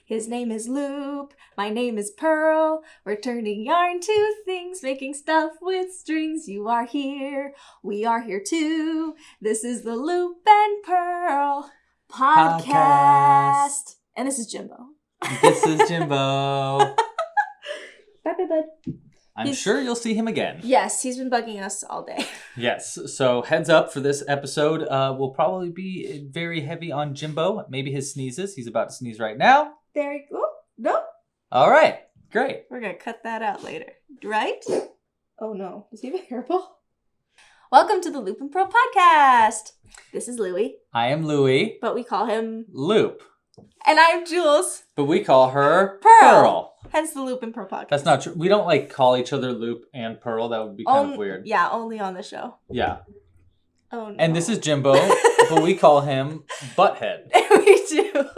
His name is Loop. My name is Purl. We're turning yarn to things, making stuff with strings. You are here. We are here too. This is the Loop and Purl podcast. And this is Jimbo. This is Jimbo. Bye, bud. I'm sure you'll see him again. Yes, he's been bugging us all day. Yes, so heads up for this episode. Will probably be very heavy on Jimbo. Maybe his sneezes. He's about to sneeze right now. There you go. No. All right, great. We're going to cut that out later. Right? Oh no. Does he have a hairball? Welcome to the Loop and Purl podcast. This is Louie. I am Louie. But we call him Loop. And I'm Jules. But we call her Purl. Hence the Loop and Purl podcast. That's not true. We don't call each other Loop and Purl. That would be kind of weird. Yeah, only on the show. Yeah. Oh no. And this is Jimbo, but we call him Butthead. We do.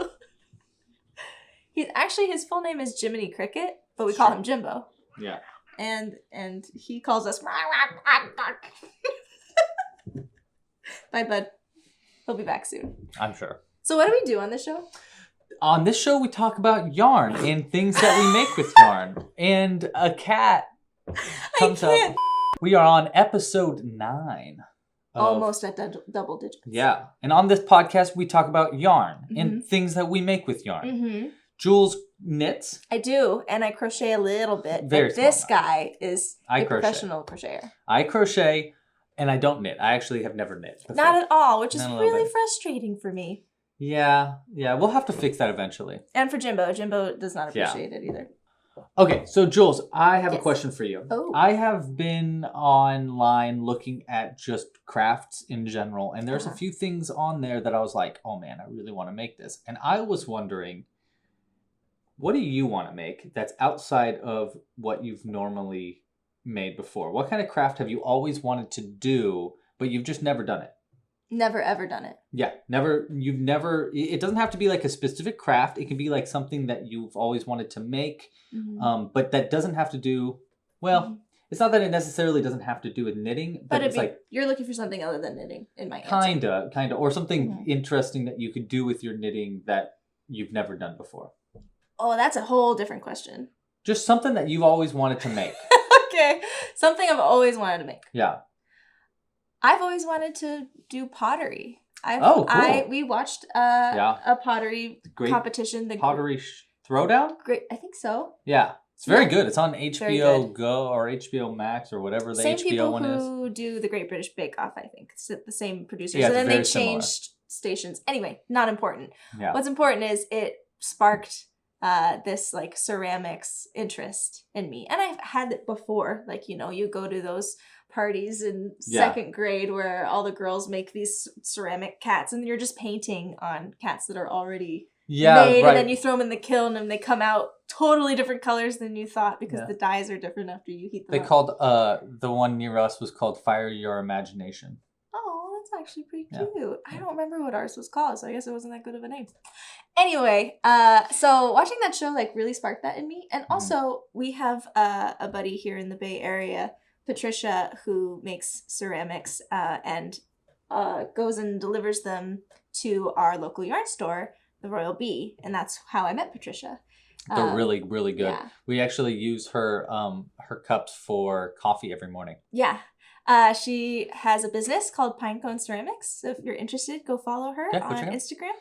His full name is Jiminy Cricket, but we call him Jimbo. Yeah. And he calls us Bye, bud. He'll be back soon. I'm sure. So what do we do on this show? On this show, we talk about yarn and things that we make with yarn. And a cat comes up. We are on episode 9. Almost at double digits. Yeah. And on this podcast, we talk about yarn and things that we make with yarn. Mm-hmm. Jules knits. I do, and I crochet a little bit. Very but this guy is a professional crocheter. I crochet, and I don't knit. I actually have never knit before. Not at all, which is really frustrating for me. Yeah. We'll have to fix that eventually. And for Jimbo. Jimbo does not appreciate it either. Okay, so Jules, I have a question for you. Oh. I have been online looking at just crafts in general, and there's a few things on there that I was like, oh man, I really want to make this. And I was wondering, what do you want to make that's outside of what you've normally made before? What kind of craft have you always wanted to do, but you've just never done it? Never, ever done it. Yeah, never. You've never. It doesn't have to be like a specific craft. It can be like something that you've always wanted to make, but that doesn't have to do. Well, it's not that it necessarily doesn't have to do with knitting, but it's like you're looking for something other than knitting. In my answer. Kinda, or something interesting that you could do with your knitting that you've never done before. Oh, that's a whole different question. Just something that you've always wanted to make. Okay, something I've always wanted to make. Yeah. I've always wanted to do pottery. Cool. We watched a pottery competition. The pottery Throwdown? Great, I think so. Yeah. It's very good. It's on HBO Go or HBO Max or whatever the HBO one is. Same people who do the Great British Bake Off, I think. It's the same producers. Yeah, and then they changed stations. Anyway, not important. Yeah. What's important is it sparked this ceramics interest in me. And I've had it before. You go to those parties in second grade where all the girls make these ceramic cats and you're just painting on cats that are already made, and then you throw them in the kiln and they come out totally different colors than you thought because the dyes are different after you heat them up. They called the one near us was called Fire Your Imagination. Oh, that's actually pretty cute. I don't remember what ours was called, so I guess it wasn't that good of a name. Anyway, so watching that show really sparked that in me. And also we have a buddy here in the Bay Area, Patricia, who makes ceramics and goes and delivers them to our local yarn store, the Royal Bee, and that's how I met Patricia. They're really, really good. Yeah. We actually use her cups for coffee every morning. Yeah. She has a business called Pinecone Ceramics. So if you're interested, go follow her on Instagram.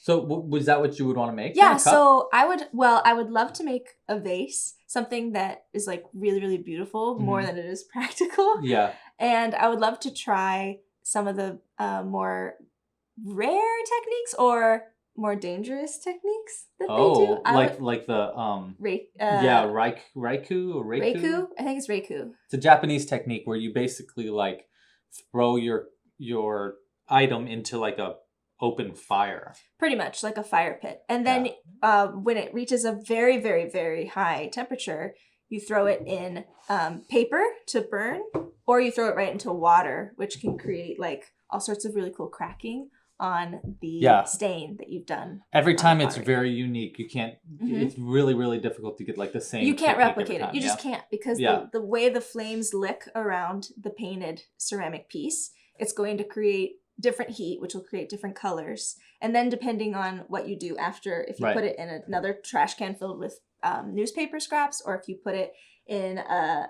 So was that what you would want to make? Yeah, so I would love to make a vase, something that is really, really beautiful, more than it is practical. Yeah. And I would love to try some of the more rare techniques or more dangerous techniques that they do. Like the Raiku or Reiku? Reiku? I think it's Reiku. It's a Japanese technique where you basically throw your item into a open fire. Pretty much like a fire pit. And then when it reaches a very, very, very high temperature, you throw it in paper to burn, or you throw it right into water, which can create all sorts of really cool cracking on the stain that you've done. Every time it's very unique. You can't, it's really, really difficult to get the same. You can't replicate it. You just can't, because the way the flames lick around the painted ceramic piece, it's going to create different heat, which will create different colors. And then depending on what you do after, if you put it in another trash can filled with newspaper scraps, or if you put it in a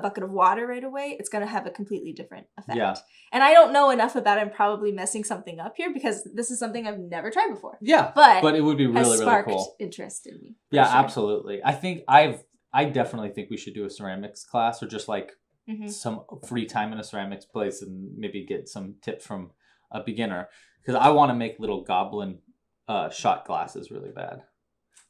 bucket of water right away, it's going to have a completely different effect. Yeah. And I don't know enough about it. I'm probably messing something up here because this is something I've never tried before. Yeah. But it would be really, really cool. Interest in me. Yeah, sure. Absolutely. I definitely think we should do a ceramics class, or just like some free time in a ceramics place and maybe get some tips from a beginner, because I want to make little goblin shot glasses really bad.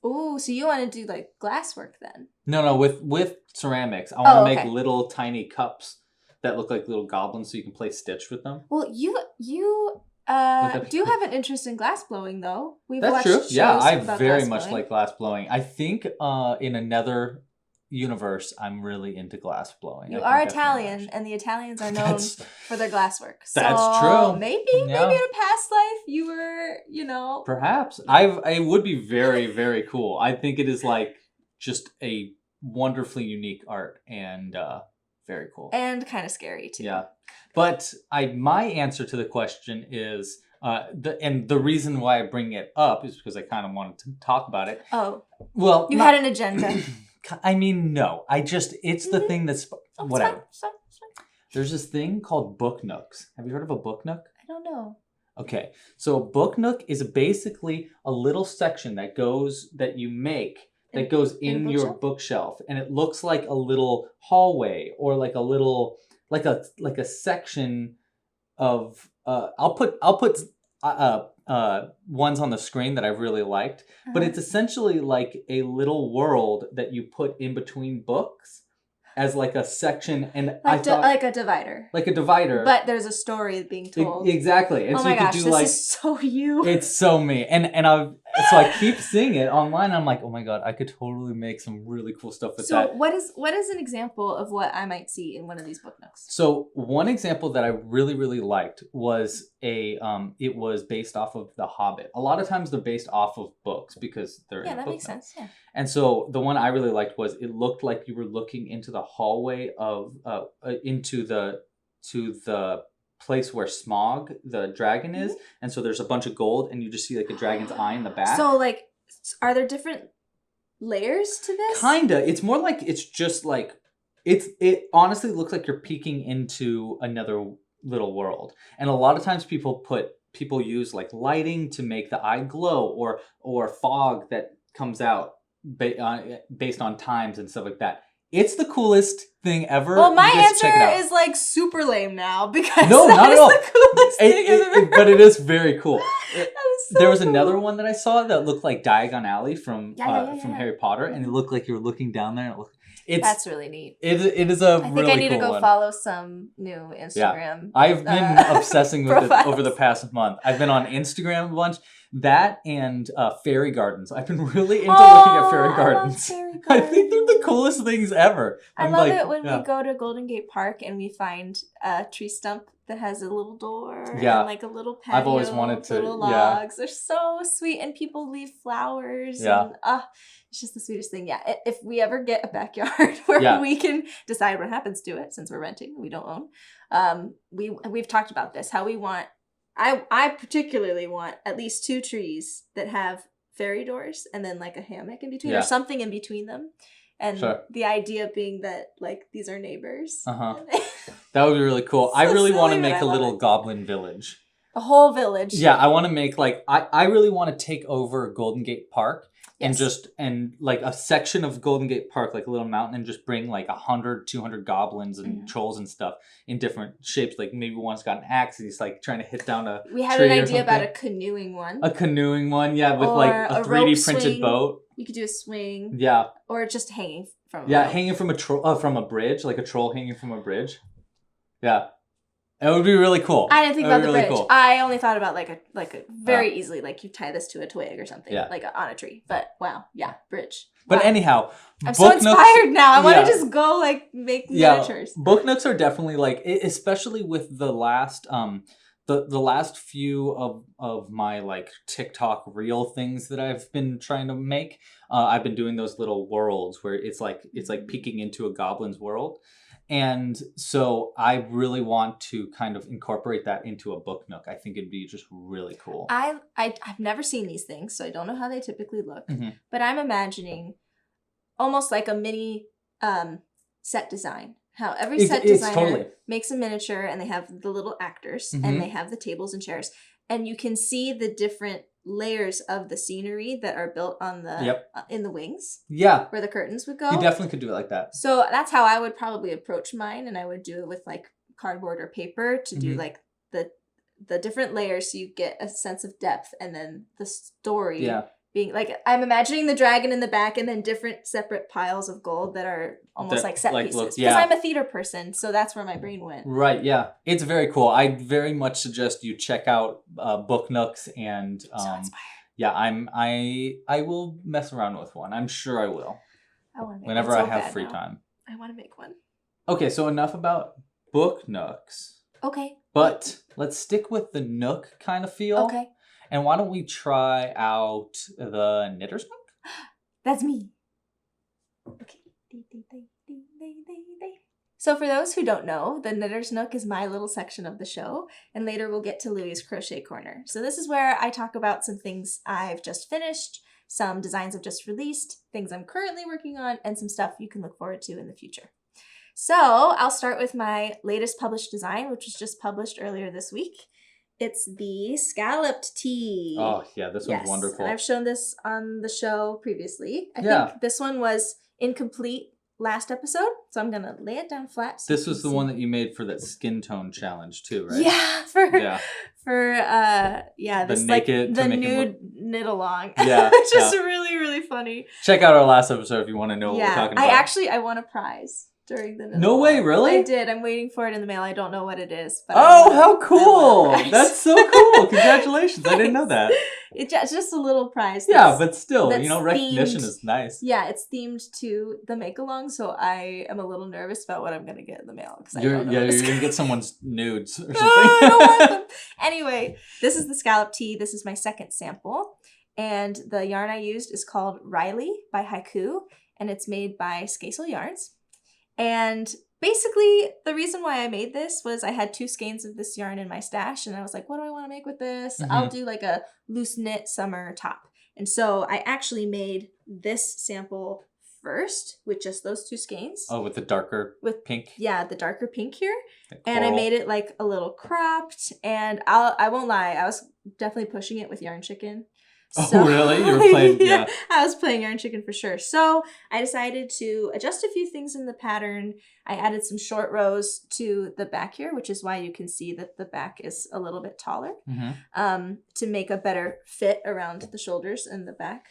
Oh, so you want to do like glass work then? No, with ceramics. I want to make little tiny cups that look like little goblins, so you can play Stitch with them. Well, you do have an interest in glass blowing, though. That's true. Yeah, I very much like glass blowing. I think in another universe, I'm really into glass blowing. You are Italian, and the Italians are known for their glass work. So that's true. Maybe in a past life you were, Perhaps. It would be very, very cool. I think it is like just a wonderfully unique art, and very cool. And kind of scary too. Yeah. But my answer to the question is the reason why I bring it up is because I kind of wanted to talk about it. Oh. Well, you had an agenda. I mean, no. It's the thing that's... whatever. It's fine. There's this thing called Book Nooks. Have you heard of a Book Nook? I don't know. Okay. So a Book Nook is basically a little section that you make that goes in your bookshelf. And it looks like a little hallway, or like a little... like a section of... I'll put ones on the screen that I really liked, but it's essentially like a little world that you put in between books as like a section, and like a divider. Like a divider. But there's a story being told. Exactly. And oh so my you gosh, could do this like, is so you. It's so me. So I keep seeing it online, and I'm like, oh my god, I could totally make some really cool stuff with that. So what is an example of what I might see in one of these book nooks? So one example that I really, really liked was it was based off of The Hobbit. A lot of times they're based off of books because they're in that book makes sense. Yeah. And so the one I really liked was it looked like you were looking into the hallway of into the place where Smog the dragon is, and so there's a bunch of gold, and you just see like a dragon's eye in the back. So like, are there different layers to this? Kinda. It's more like it's just like it honestly looks like you're peeking into another little world. And a lot of times people use like lighting to make the eye glow, or fog that comes out based on times and stuff like that. It's the coolest thing ever. Well, my answer is like super lame now, because no, that is not the coolest thing ever. But it is very cool. There was cool. Another one that I saw that looked like Diagon Alley from Harry Potter, and it looked like you were looking down there. And that's really neat. It is a really cool one. I think I need to go follow some new Instagram. Yeah. I've been obsessing with it over the past month. I've been on Instagram a bunch. That and fairy gardens. I've been really into looking at fairy gardens. I think they're the coolest things ever. I love it when we go to Golden Gate Park and we find a tree stump that has a little door and like a little patio. I've always wanted to. Little logs. They're so sweet, and people leave flowers. Yeah. And, it's just the sweetest thing. Yeah. If we ever get a backyard where we can decide what happens to it, since we're renting, we don't own. We've talked about this. How we want. I particularly want at least 2 trees that have fairy doors, and then like a hammock in between, or something in between them. And the idea being that like these are neighbors. That would be really cool. I really want to make a little goblin village. A whole village. Yeah, I want to make like I really want to take over Golden Gate Park. Yes. And like a section of Golden Gate Park, like a little mountain, and just bring like 100, 200 goblins and trolls and stuff in different shapes. Like maybe one's got an axe and he's like trying to hit down a We had an idea about a canoeing one. A canoeing one, yeah, with like a 3D printed swing. Boat. You could do a swing. Yeah. Or just hanging from a boat. Hanging from from a bridge, like a troll hanging from a bridge. Yeah. It would be really cool. I didn't think about the bridge. Cool. I only thought about like a very easily, like you tie this to a twig or something, like on a tree. But wow, bridge. But anyhow, I'm so inspired now. I want to just go like make miniatures. Book nooks are definitely like, especially with the last the last few of my like TikTok reel things that I've been trying to make, I've been doing those little worlds where it's like peeking into a goblin's world. And so I really want to kind of incorporate that into a book nook. I think it'd be just really cool. I've never seen these things, so I don't know how they typically look. But I'm imagining almost like a mini set design. How every set designer makes a miniature, and they have the little actors, and they have the tables and chairs, and you can see the different layers of the scenery that are built on the in the wings. Yeah, where the curtains would go. You definitely could do it like that. So that's how I would probably approach mine, and I would do it with like cardboard or paper to do like the different layers, so you get a sense of depth, and then the story. Yeah. Being like, I'm imagining the dragon in the back and then different separate piles of gold that are almost like set pieces. Because I'm a theater person, so that's where my brain went. Right, yeah. It's very cool. I very much suggest you check out Book Nooks, and so inspired. Yeah, I will mess around with one. I'm sure I will. I want to make whenever I have free time. I want to make one. Okay, so enough about Book Nooks. Okay. But let's stick with the Nook kind of feel. Okay. And why don't we try out the Knitter's Nook? That's me. Okay. So for those who don't know, the Knitter's Nook is my little section of the show, and later we'll get to Louie's Crochet Corner. So this is where I talk about some things I've just finished, some designs I've just released, things I'm currently working on, and some stuff you can look forward to in the future. So I'll start with my latest published design, which was just published earlier this week. It's the scalloped tee. Oh, yeah, this one's wonderful. And I've shown this on the show previously. I think this one was incomplete last episode, so I'm going to lay it down flat. So this was the one that you made for that skin tone challenge too, right? Yeah, this like the nude knit along. Yeah. Which is really, really funny. Check out our last episode if you want to know what we're talking about. I won a prize. During the no way, really? I did. I'm waiting for it in the mail. I don't know what it is. But how cool! That's so cool. Congratulations. I didn't know that. It's just a little prize. Yeah, but still, recognition is nice. Yeah, it's themed to the make-along, so I am a little nervous about what I'm going to get in the mail. You're going to get someone's nudes or something. I don't want them. Anyway, this is the scallop tee. This is my second sample. And the yarn I used is called Riley by Haiku, and it's made by Skasel Yarns. And basically, the reason why I made this was I had 2 skeins of this yarn in my stash, and I was like, what do I want to make with this? I'll do like a loose knit summer top. And so I actually made this sample first with just those 2 skeins. Oh, with the darker pink? Yeah, the darker pink here. And I made it like a little cropped, and I won't lie, I was definitely pushing it with Yarn Chicken. So, oh, really? You were playing, yeah. I was playing Yarn Chicken for sure. So I decided to adjust a few things in the pattern. I added some short rows to the back here, which is why you can see that the back is a little bit taller, to make a better fit around the shoulders and the back.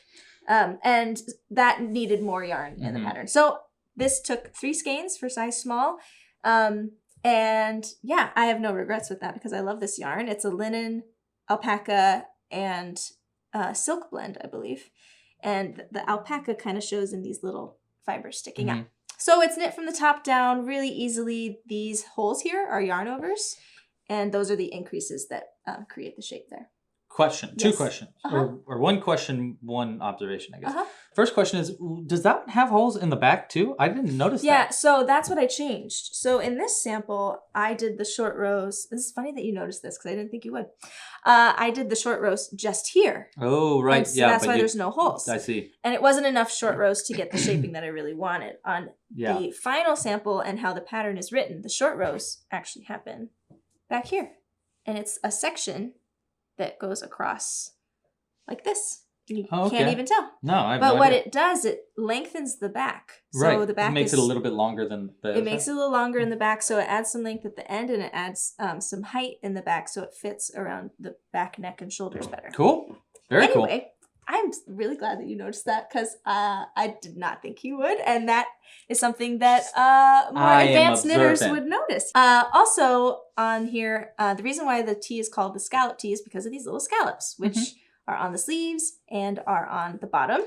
And that needed more yarn in the pattern. So this took 3 skeins for size small. And yeah, I have no regrets with that because I love this yarn. It's a linen, alpaca, and silk blend, I believe. And the alpaca kind of shows in these little fibers sticking out. So it's knit from the top down really easily. These holes here are yarn overs, and those are the increases that create the shape there. Question. Yes. 2 questions. Or 1 question, 1 observation, I guess. First question is, does that one have holes in the back too? I didn't notice that. Yeah, so that's what I changed. So in this sample, I did the short rows. This is funny that you noticed this because I didn't think you would. I did the short rows just here. Oh, right. So that's why there's no holes. I see. And it wasn't enough short rows to get the shaping that I really wanted. On the final sample and how the pattern is written, the short rows actually happen back here. And it's a section that goes across like this. You can't even tell. No, I have But no what idea. it does, it lengthens the back. So the back makes it a little bit longer than the It makes it a little longer in the back, so it adds some length at the end, and it adds some height in the back, so it fits around the back, neck, and shoulders better. Cool. Very cool. Anyway, I'm really glad that you noticed that because I did not think you would, and that is something that more advanced knitters would notice. Also on here, the reason why the tee is called the scallop tee is because of these little scallops, which are on the sleeves and are on the bottom.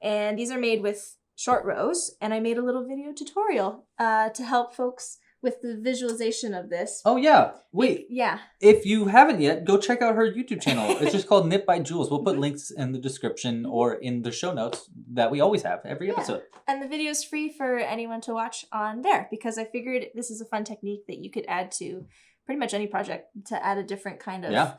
And these are made with short rows, and I made a little video tutorial to help folks with the visualization of this. Oh, yeah. Wait. Yeah. If you haven't yet, go check out her YouTube channel. It's just called Knit by Jules. We'll put links in the description or in the show notes that we always have every episode. And the video is free for anyone to watch on there because I figured this is a fun technique that you could add to pretty much any project to add a different kind of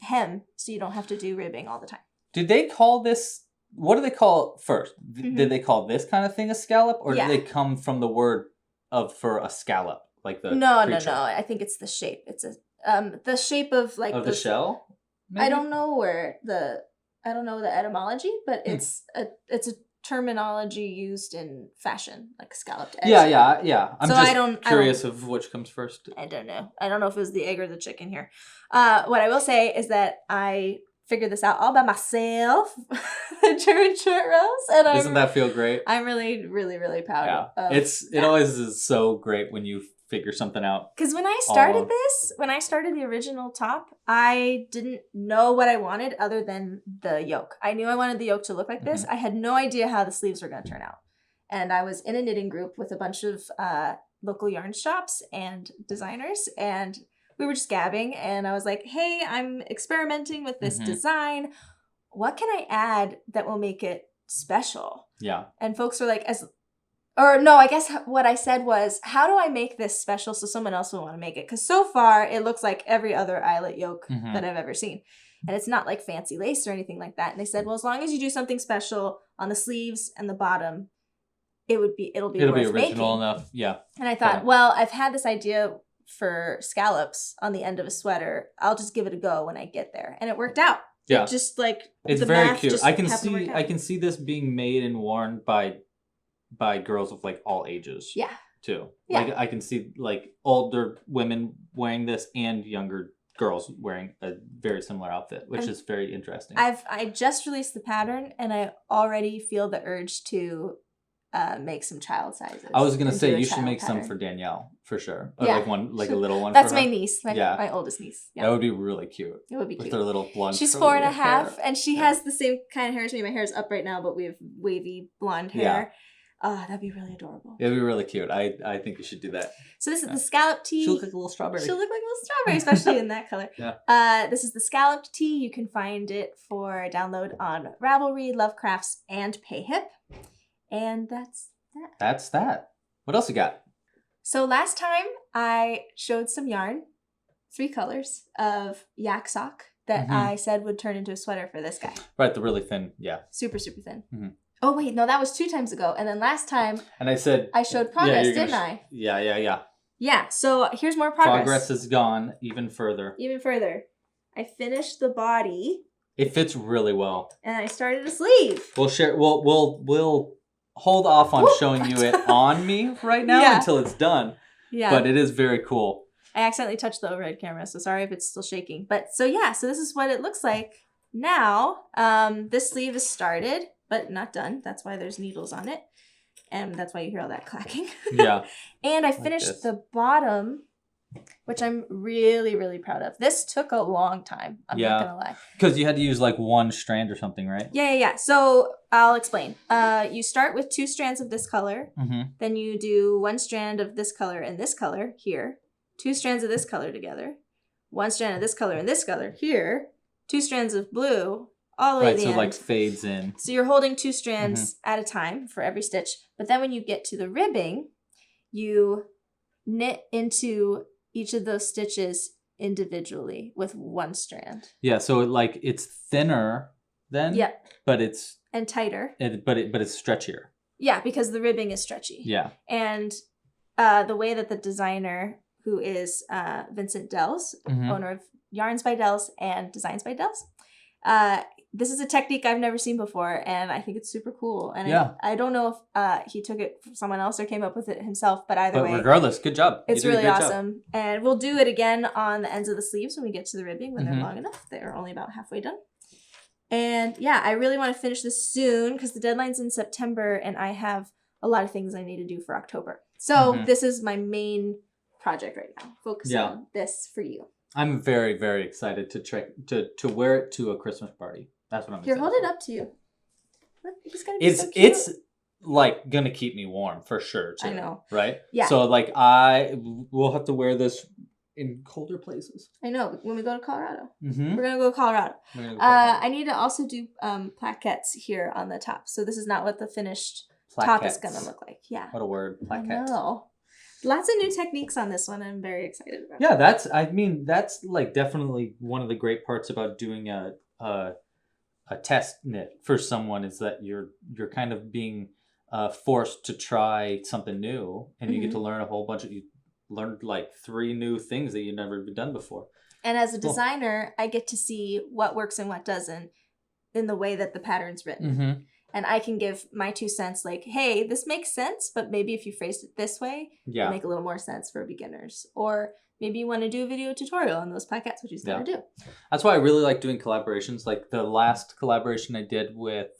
hem so you don't have to do ribbing all the time. Did they call this... What do they call it first? Did they call this kind of thing a scallop? Or did they come from the word for a scallop? Like the No. creature? I think it's the shape. It's the shape of like the shell? Maybe? I don't know the etymology, but it's a terminology used in fashion, like scalloped eggs. Yeah. I'm curious of which comes first. I don't know. I don't know if it was the egg or the chicken here. What I will say is that I figured this out all by myself, the German short rows, and doesn't that feel great? I'm really, really, really proud of it always is so great when you figure something out. Because when I started the original top, I didn't know what I wanted other than the yoke. I knew I wanted the yoke to look like this. I had no idea how the sleeves were going to turn out. And I was in a knitting group with a bunch of local yarn shops and designers, and we were just gabbing, and I was like, hey, I'm experimenting with this design. What can I add that will make it special? Yeah. And folks were like, I guess what I said was, how do I make this special so someone else will want to make it? Because so far, it looks like every other eyelet yoke that I've ever seen. And it's not like fancy lace or anything like that. And they said, well, as long as you do something special on the sleeves and the bottom, it'll be original making. Enough. Yeah. And I thought, well, I've had this idea for scallops on the end of a sweater. I'll just give it a go when I get there. And it worked out. Yeah. It's very cute. I can see this being made and worn by girls of like all ages. Yeah. Too. Yeah. Like I can see like older women wearing this and younger girls wearing a very similar outfit, which is very interesting. I just released the pattern and I already feel the urge to make some child sizes. I was gonna say you should make some for Danielle for sure. Or a little one. That's my niece, my oldest niece. Yeah. That would be really cute. It would be cute. With her little blonde. She's 4.5, and she has the same kind of hair as me. My hair is up right now, but we have wavy blonde hair. Yeah. Oh, that'd be really adorable. It'd be really cute. I think you should do that. So this is the scallop tee. She'll look like a little strawberry. Especially in that color. Yeah. This is the scalloped tee. You can find it for download on Ravelry, Lovecrafts, and Payhip. And that's that. That's that. What else you got? So last time I showed some yarn, 3 colors of yak sock that I said would turn into a sweater for this guy. Right, the really thin, Super, super thin. Oh, wait, no, that was 2 times ago. And then last time... And I said... I showed progress, didn't I? Yeah. Yeah, so here's more progress. Progress has gone even further. I finished the body. It fits really well. And I started a sleeve. We'll hold off on showing you it on me right now until it's done. Yeah. But it is very cool. I accidentally touched the overhead camera, so sorry if it's still shaking. But so this is what it looks like now. This sleeve is started, but not done. That's why there's needles on it. And that's why you hear all that clacking. Yeah. And I finished the bottom, which I'm really, really proud of. This took a long time. I'm not going to lie. Because you had to use like 1 strand or something, right? Yeah. So I'll explain. You start with 2 strands of this color. Then you do 1 strand of this color and this color here. 2 strands of this color together. 1 strand of this color and this color here. 2 strands of blue all the way to the end. Right, so like fades in. So you're holding 2 strands at a time for every stitch. But then when you get to the ribbing, you knit into each of those stitches individually with 1 strand. Yeah, so it's thinner then. Yeah. But it's... And tighter. But it's stretchier. Yeah, because the ribbing is stretchy. Yeah. And the way that the designer, who is Vincent Dells, owner of Yarns by Dells and Designs by Dells, this is a technique I've never seen before, and I think it's super cool. And I don't know if he took it from someone else or came up with it himself, but either way. Regardless, good job. It's really awesome. Job. And we'll do it again on the ends of the sleeves when we get to the ribbing, when they're long enough. They're only about halfway done. And I really want to finish this soon because the deadline's in September, and I have a lot of things I need to do for October. So this is my main project right now. Focus on this for you. I'm very, very excited to wear it to a Christmas party. That's what I'm excited hold it up to you. Look, it's gonna be so cute. like gonna keep me warm for sure too. I know. Right? Yeah. So like we'll have to wear this in colder places. I know. When we go to Colorado. Mm-hmm. We're gonna go to Colorado. I need to also do plaquettes here on the top. So this is not what the finished top is gonna look like. Yeah. What a word. Plaquette. I know. Lots of new techniques on this one. I'm very excited about. Yeah, that's like definitely one of the great parts about doing a test knit for someone is that you're kind of being forced to try something new, and you get to learn a whole bunch of. You learned like 3 new things that you've never done before. And as a designer, I get to see what works and what doesn't in the way that the pattern's written. Mm-hmm. And I can give my 2 cents like, hey, this makes sense, but maybe if you phrased it this way, it'll make a little more sense for beginners. Or maybe you want to do a video tutorial on those plaquettes, which you never do. That's why I really like doing collaborations. Like the last collaboration I did with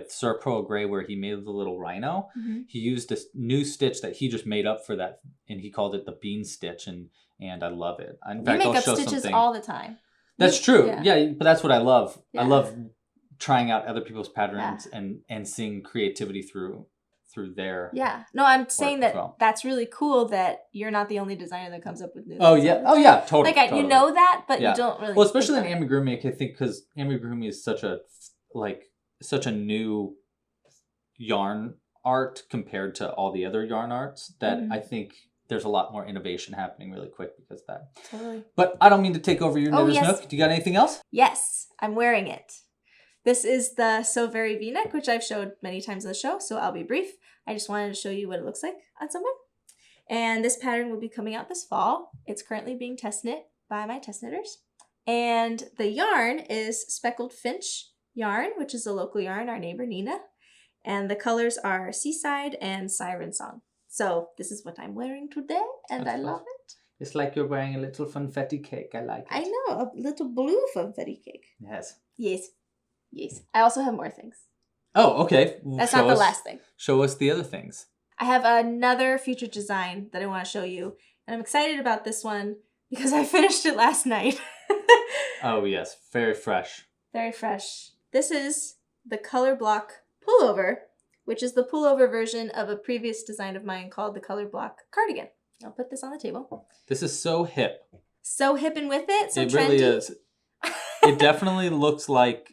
Sir Pearl Gray, where he made the little rhino. Mm-hmm. He used a new stitch that he just made up for that, and he called it the bean stitch, and I love it. In fact, you make I'll show stitches something. all the time. That's true. Yeah, but that's what I love. Yeah. I love trying out other people's patterns and seeing creativity through their No, I'm saying that that's really cool that you're not the only designer that comes up with new things. Totally. Like totally. You know that, but you don't really. Well, especially in amigurumi, I think, because amigurumi is such a new yarn art compared to all the other yarn arts that I think there's a lot more innovation happening really quick because of that. Totally. But I don't mean to take over your knitter's Nook. Do you got anything else? Yes, I'm wearing it. This is the So Very V-neck, which I've showed many times on the show, so I'll be brief. I just wanted to show you what it looks like on someone. And this pattern will be coming out this fall. It's currently being test knit by my test knitters. And the yarn is Speckled Finch yarn, which is a local yarn, our neighbor Nina. And the colors are Seaside and Siren Song. So this is what I'm wearing today, and I love it. It's like you're wearing a little funfetti cake. I like it. I know, a little blue funfetti cake. Yes. Yes. I also have more things. Oh, okay. That's not the last thing. Show us the other things. I have another future design that I want to show you. And I'm excited about this one because I finished it last night. Oh, yes. Very fresh. Very fresh. This is the Color Block Pullover, which is the pullover version of a previous design of mine called the Color Block Cardigan. I'll put this on the table. This is so hip. So hip and with it. So it trendy. Really is. It definitely looks like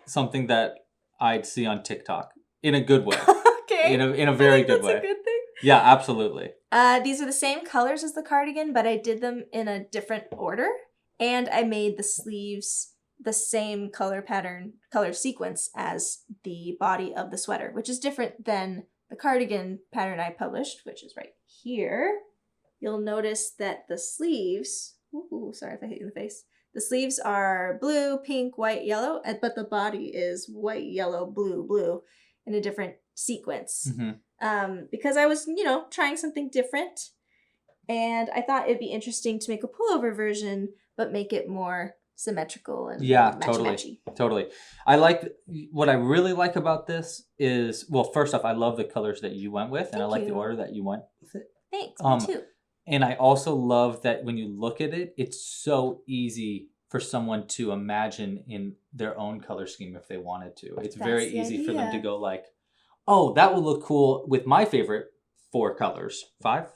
something that I'd see on TikTok in a good way. Okay. In a very good way. That's a good thing. Yeah, absolutely. These are the same colors as the cardigan, but I did them in a different order. And I made the sleeves the same color sequence as the body of the sweater, which is different than the cardigan pattern I published, which is right here. You'll notice that the sleeves, sorry if I hit you in the face. The sleeves are blue, pink, white, yellow, but the body is white, yellow, blue in a different sequence. Mm-hmm. Because I was, trying something different. And I thought it'd be interesting to make a pullover version, but make it more symmetrical and totally. What I really like about this is, well, first off, I love the colors that you went with, and I like the order that you went with it. Thanks, me too. And I also love that when you look at it, it's so easy for someone to imagine in their own color scheme if they wanted to. It's very easy for them to go like, oh, that would look cool with my favorite 4 colors. 5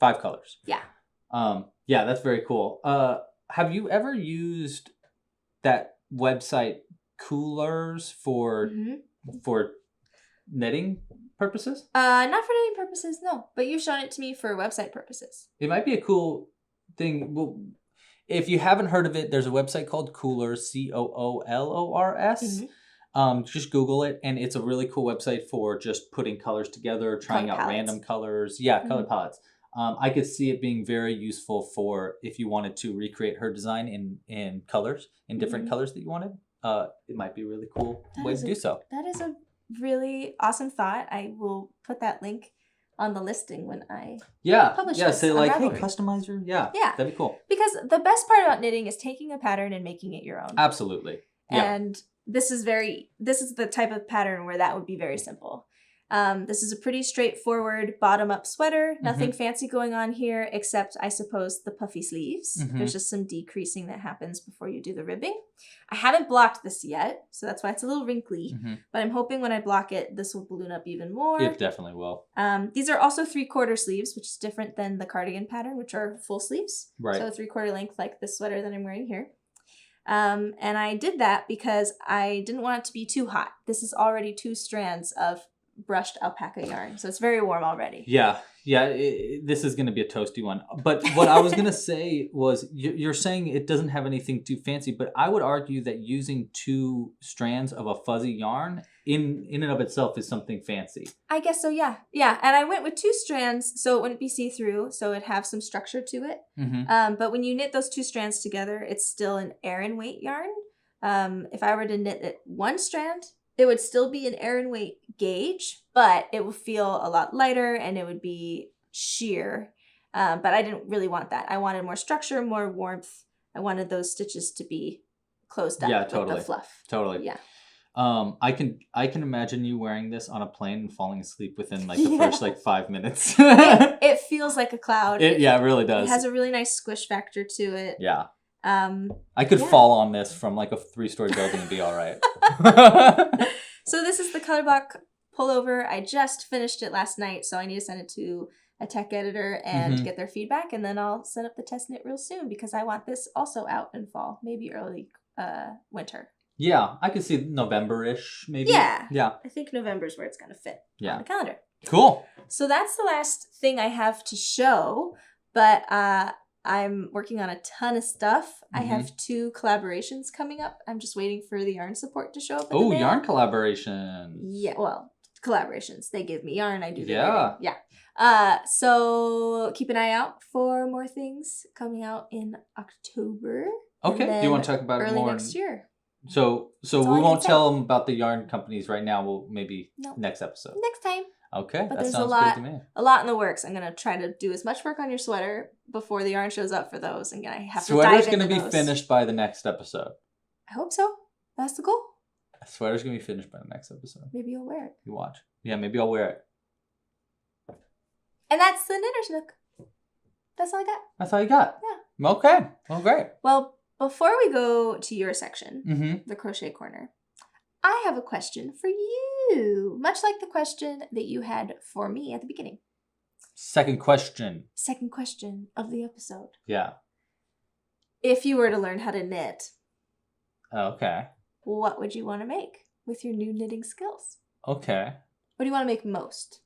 colors. Yeah. Yeah, that's very cool. Have you ever used that website Coolers for knitting purposes? Not for knitting purposes, no. But you've shown it to me for website purposes. It might be a cool thing. Well, if you haven't heard of it, there's a website called Coolers, Coolors. Just Google it, and it's a really cool website for just putting colors together, trying out random colors. Yeah, color palettes. I could see it being very useful for if you wanted to recreate her design in colors, in different colors that you wanted. It might be a really cool way to do so. That is a really awesome thought. I will put that link on the listing when I publish this. Say like, hey, customizer. Yeah, that'd be cool. Because the best part about knitting is taking a pattern and making it your own. Absolutely. And this is the type of pattern where that would be very simple. This is a pretty straightforward bottom-up sweater. Nothing fancy going on here, except, I suppose, the puffy sleeves. There's just some decreasing that happens before you do the ribbing. I haven't blocked this yet, so that's why it's a little wrinkly. But I'm hoping when I block it, this will balloon up even more. It definitely will. These are also 3/4 sleeves, which is different than the cardigan pattern, which are full sleeves. Right. So 3/4 length, like this sweater that I'm wearing here. And I did that because I didn't want it to be too hot. This is already 2 strands of brushed alpaca yarn, so it's very warm already. Yeah, this is going to be a toasty one. But what I was going to say was, you're saying it doesn't have anything too fancy, but I would argue that using 2 strands of a fuzzy yarn in and of itself is something fancy. I guess so, yeah. And I went with 2 strands so it wouldn't be see-through, so it'd have some structure to it. But when you knit those 2 strands together, it's still an Aran weight yarn. If I were to knit it 1 strand, it would still be an Aran weight gauge, but it would feel a lot lighter and it would be sheer. But I didn't really want that. I wanted more structure, more warmth. I wanted those stitches to be closed up with the fluff. Totally. Yeah. I can imagine you wearing this on a plane and falling asleep within like the first like 5 minutes. It feels like a cloud. It really does. It has a really nice squish factor to it. Yeah. I could fall on this from like a 3-story building and be all right. So this is the color block pullover. I just finished it last night, so I need to send it to a tech editor and get their feedback, and then I'll set up the test knit real soon because I want this also out in fall, maybe early winter. Yeah, I could see November-ish, maybe. Yeah. I think November is where it's going to fit on the calendar. Cool. So that's the last thing I have to show, but I'm working on a ton of stuff. I have 2 collaborations coming up. I'm just waiting for the yarn support to show up in the mail. Yarn collaborations. Yeah, well, collaborations. They give me yarn, I do the writing. Yeah. So keep an eye out for more things coming out in October. Okay. Do you want to talk about it more? Early next year. So we won't tell them about the yarn companies right now. We'll maybe next episode. Next time. Okay, but that sounds good to me. A lot in the works. I'm going to try to do as much work on your sweater before the yarn shows up for those. And I have to dive into those. Sweater's going to be finished by the next episode. I hope so. That's the goal. Sweater's going to be finished by the next episode. Maybe you'll wear it. You watch. Yeah, maybe I'll wear it. And that's the Knitter's Nook. That's all I got. That's all you got? Yeah. Okay. Well, great. Well, before we go to your section, the Crochet Corner, I have a question for you, much like the question that you had for me at the beginning. Second question of the episode. Yeah. If you were to learn how to knit, okay, what would you want to make with your new knitting skills? Okay. What do you want to make most?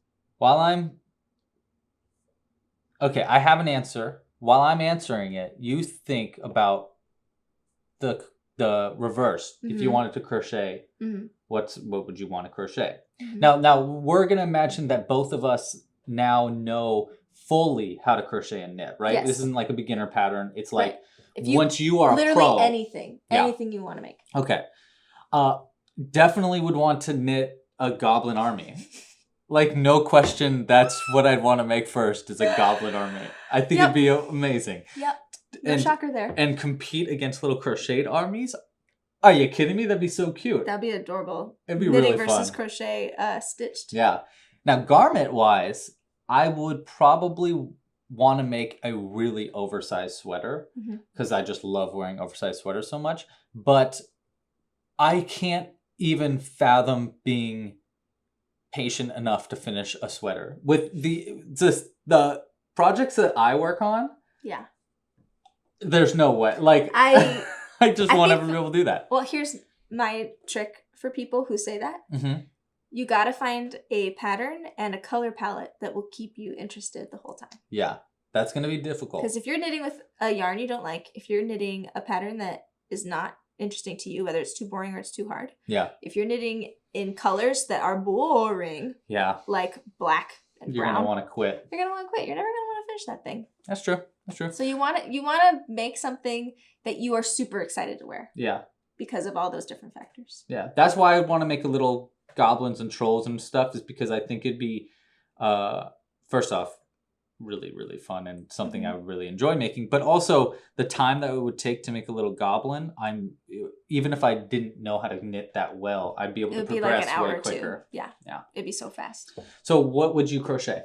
Okay, I have an answer. While I'm answering it, you think about the reverse. If you wanted to crochet, what would you want to crochet? Now we're gonna imagine that both of us now know fully how to crochet and knit, right? This isn't like a beginner pattern. It's like once you are a pro, anything you want to make. Okay, definitely would want to knit a goblin army. Like, no question, that's what I'd want to make first, is a goblin army. I think it'd be amazing. Yep. No shocker there. And compete against little crocheted armies? Are you kidding me? That'd be so cute. That'd be adorable. It'd be really fun. Knitting versus crochet stitched. Yeah. Now, garment-wise, I would probably want to make a really oversized sweater because I just love wearing oversized sweaters so much. But I can't even fathom being patient enough to finish a sweater. With the projects that I work on, there's no way. Like, I just won't ever be able to do that. Well, here's my trick for people who say that. You gotta find a pattern and a color palette that will keep you interested the whole time. Yeah, that's gonna be difficult. Because if you're knitting with a yarn you don't like, if you're knitting a pattern that is not interesting to you, whether it's too boring or it's too hard. Yeah. If you're knitting in colors that are boring. Yeah. Like black and you're brown. You're gonna want to quit. You're gonna want to quit. You're never gonna want to finish that thing. That's true. That's true. So you want to make something that you are super excited to wear. Yeah. Because of all those different factors. Yeah. That's why I want to make a little goblins and trolls and stuff, is because I think it'd be, first off, really, really fun and something I would really enjoy making. But also the time that it would take to make a little goblin, even if I didn't know how to knit that well, I'd be able to progress like way quicker. Yeah. It'd be so fast. So what would you crochet?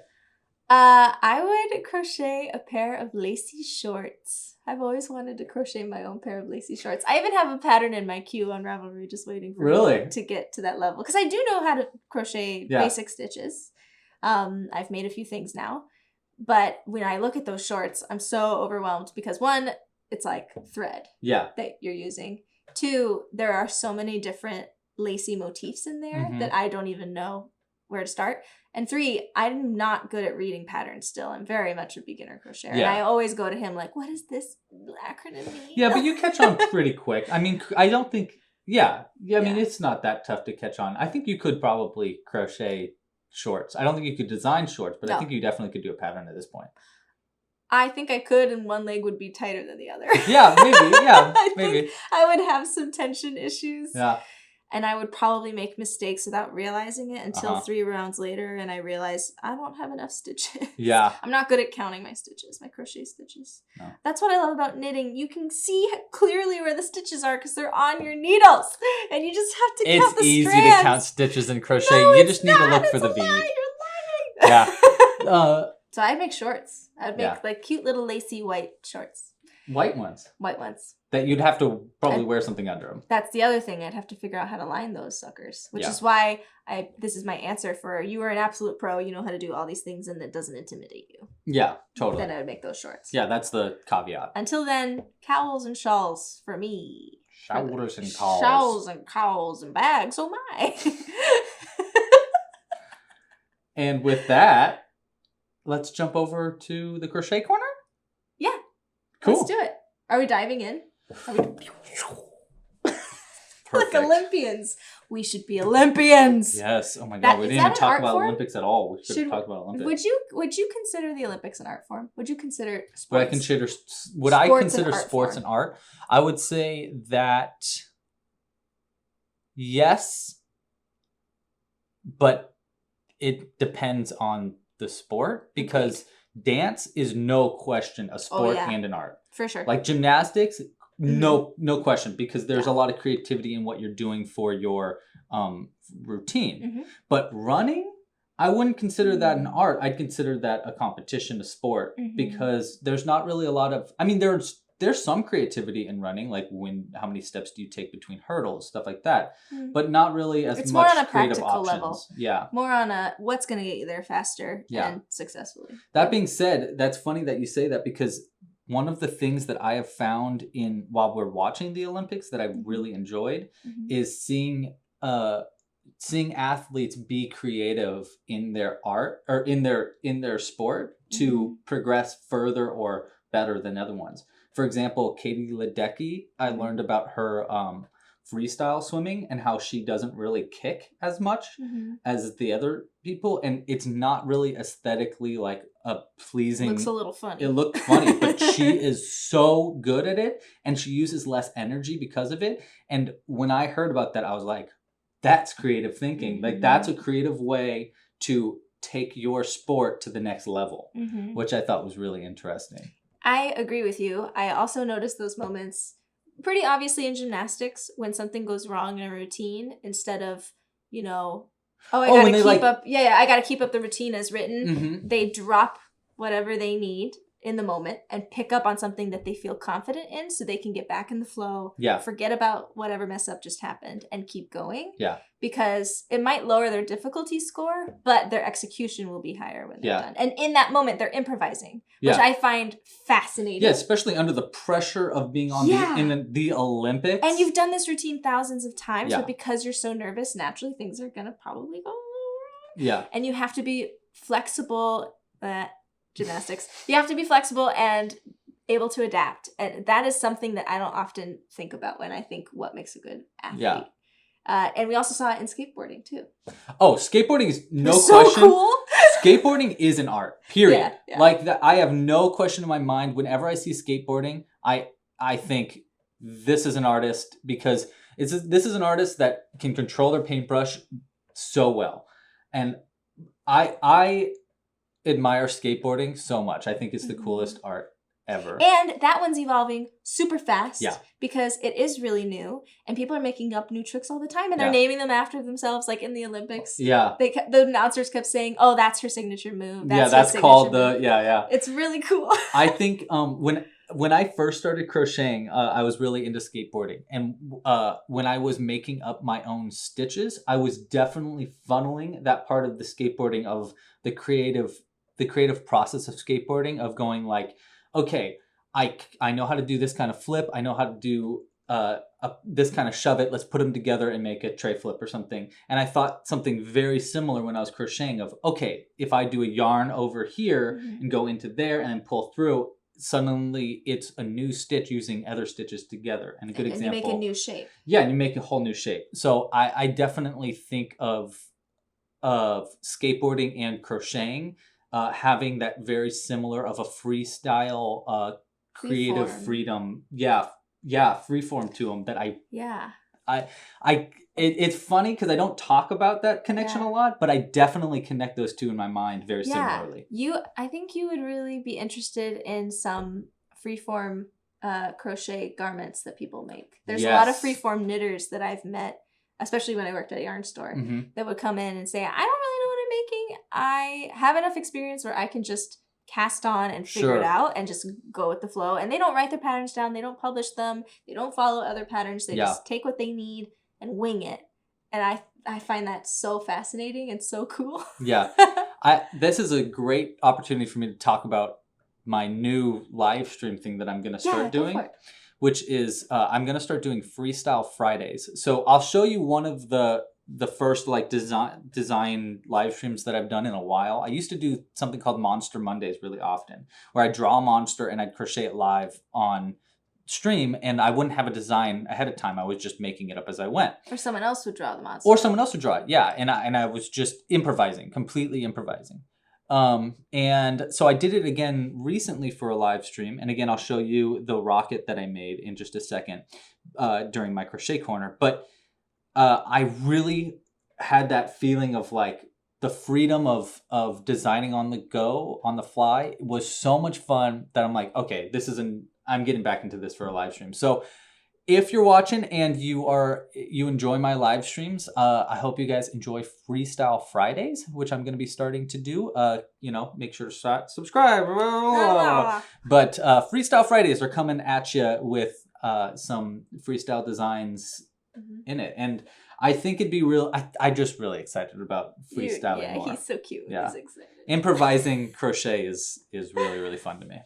I would crochet a pair of lacy shorts. I've always wanted to crochet my own pair of lacy shorts. I even have a pattern in my queue on Ravelry just waiting for me to get to that level. Because I do know how to crochet basic stitches. I've made a few things now. But when I look at those shorts, I'm so overwhelmed because one, it's like thread that you're using. Two, there are so many different lacy motifs in there that I don't even know where to start. And three, I'm not good at reading patterns still. I'm very much a beginner crocheter. And I always go to him like, what does this acronym mean? Yeah, but you catch on pretty quick. I mean, I don't think, I mean, it's not that tough to catch on. I think you could probably crochet shorts. I don't think you could design shorts, but I think you definitely could do a pattern at this point. I think I could, and one leg would be tighter than the other. Yeah, maybe. Yeah, maybe. I would have some tension issues. Yeah. And I would probably make mistakes without realizing it until 3 rounds later, and I realized I don't have enough stitches. Yeah. I'm not good at counting my stitches, my crochet stitches. No. That's what I love about knitting. You can see clearly where the stitches are because they're on your needles, and you just have to count the strands. It's easy to count stitches in crochet. No, you just need to look for the V. You're lying. Yeah. So I'd make shorts. I would make like cute little lacy white shorts. White ones? White ones. That you'd have to probably wear something under them. That's the other thing. I'd have to figure out how to line those suckers, which is why this is my answer for you are an absolute pro. You know how to do all these things and it doesn't intimidate you. Yeah, totally. Then I would make those shorts. Yeah, that's the caveat. Until then, cowls and shawls for me. Shoulders and cowls. Shawls and cowls and bags. Oh my. And with that, let's jump over to the crochet corner? Yeah. Cool. Let's do it. Are we diving in? Like Olympians. We should be Olympians. Yes. Oh my God. We didn't even talk about Olympics at all. We should have talked about Olympics. Would you consider the Olympics an art form? Would you consider sports? Would I consider sports an art? I would say that yes, but it depends on the sport because dance is no question a sport and an art. For sure. Like gymnastics, no question, because there's a lot of creativity in what you're doing for your routine. But running, I wouldn't consider that an art. I'd consider that a competition, a sport, because there's not really a lot of, I mean, there's some creativity in running, like how many steps do you take between hurdles, stuff like that, but not really as much creative options. It's more on a practical level. Yeah. More on a what's going to get you there faster and successfully. That being said, that's funny that you say that because one of the things that I have found while we're watching the Olympics that I've really enjoyed is seeing athletes be creative in their art or in their sport to progress further or better than other ones. For example, Katie Ledecky, I learned about her freestyle swimming and how she doesn't really kick as much as the other people. And it's not really aesthetically like a pleasing. Looks a little funny. It looked funny, but she is so good at it and she uses less energy because of it. And when I heard about that, I was like, that's creative thinking. Like that's a creative way to take your sport to the next level, which I thought was really interesting. I agree with you. I also noticed those moments pretty obviously in gymnastics when something goes wrong in a routine instead of, I gotta keep up the routine as written. They drop whatever they need in the moment and pick up on something that they feel confident in so they can get back in the flow, forget about whatever mess up just happened and keep going. Yeah. Because it might lower their difficulty score, but their execution will be higher when they're done. And in that moment, they're improvising, which I find fascinating. Yeah, especially under the pressure of being on in the Olympics. And you've done this routine thousands of times, but because you're so nervous, naturally things are going to probably go wrong. Yeah. And you have to be flexible. Gymnastics. You have to be flexible and able to adapt. And that is something that I don't often think about when I think what makes a good athlete. Yeah. And we also saw it in skateboarding too. Oh, skateboarding is no question. Cool. Skateboarding is an art, period. Yeah. Like that, I have no question in my mind. Whenever I see skateboarding, I think this is an artist because this is an artist that can control their paintbrush so well. And I admire skateboarding so much. I think it's the coolest art ever. And that one's evolving super fast. Yeah. Because it is really new, and people are making up new tricks all the time, and they're naming them after themselves, like in the Olympics. Yeah. The announcers kept saying, "Oh, that's her signature move." That's called the yeah. It's really cool. I think when I first started crocheting, I was really into skateboarding, and when I was making up my own stitches, I was definitely funneling that part of the skateboarding of the creative process of skateboarding of going like, okay, I know how to do this kind of flip. I know how to do this kind of shove it. Let's put them together and make a tray flip or something. And I thought something very similar when I was crocheting of, okay, if I do a yarn over here and go into there and then pull through, suddenly it's a new stitch using other stitches together. And a good example. And you make a new shape. Yeah, and you make a whole new shape. So I definitely think of skateboarding and crocheting having that very similar of a freestyle creative freedom. Yeah, freeform to them that it's funny because I don't talk about that connection a lot, but I definitely connect those two in my mind very similarly. I think you would really be interested in some freeform crochet garments that people make. There's a lot of freeform knitters that I've met, especially when I worked at a yarn store, that would come in and say, I don't really know what I'm making. I have enough experience where I can just cast on and figure it out and just go with the flow. And they don't write their patterns down. They don't publish them. They don't follow other patterns. They just take what they need and wing it. And I find that so fascinating and so cool. This is a great opportunity for me to talk about my new live stream thing that I'm going to start doing, which is I'm going to start doing Freestyle Fridays. So I'll show you one of the first like design live streams that I've done in a while. I used to do something called Monster Mondays really often, where I draw a monster and I'd crochet it live on stream, and I wouldn't have a design ahead of time. I was just making it up as I went. Or someone else would draw the monster. Or someone else would draw it, yeah. And I was just improvising, completely improvising. And so I did it again recently for a live stream. And again, I'll show you the rocket that I made in just a second during my Crochet Corner. But I really had that feeling of like the freedom of designing on the go, on the fly. It was so much fun that I'm like, okay, I'm getting back into this for a live stream. So if you're watching and you enjoy my live streams, I hope you guys enjoy Freestyle Fridays, which I'm going to be starting to do. Make sure to subscribe. But Freestyle Fridays are coming at you with some freestyle designs in it, and I think it'd be real. I'm just really excited about freestyling more. He's so cute. Yeah, he's excited. Improvising crochet is really, really fun to me.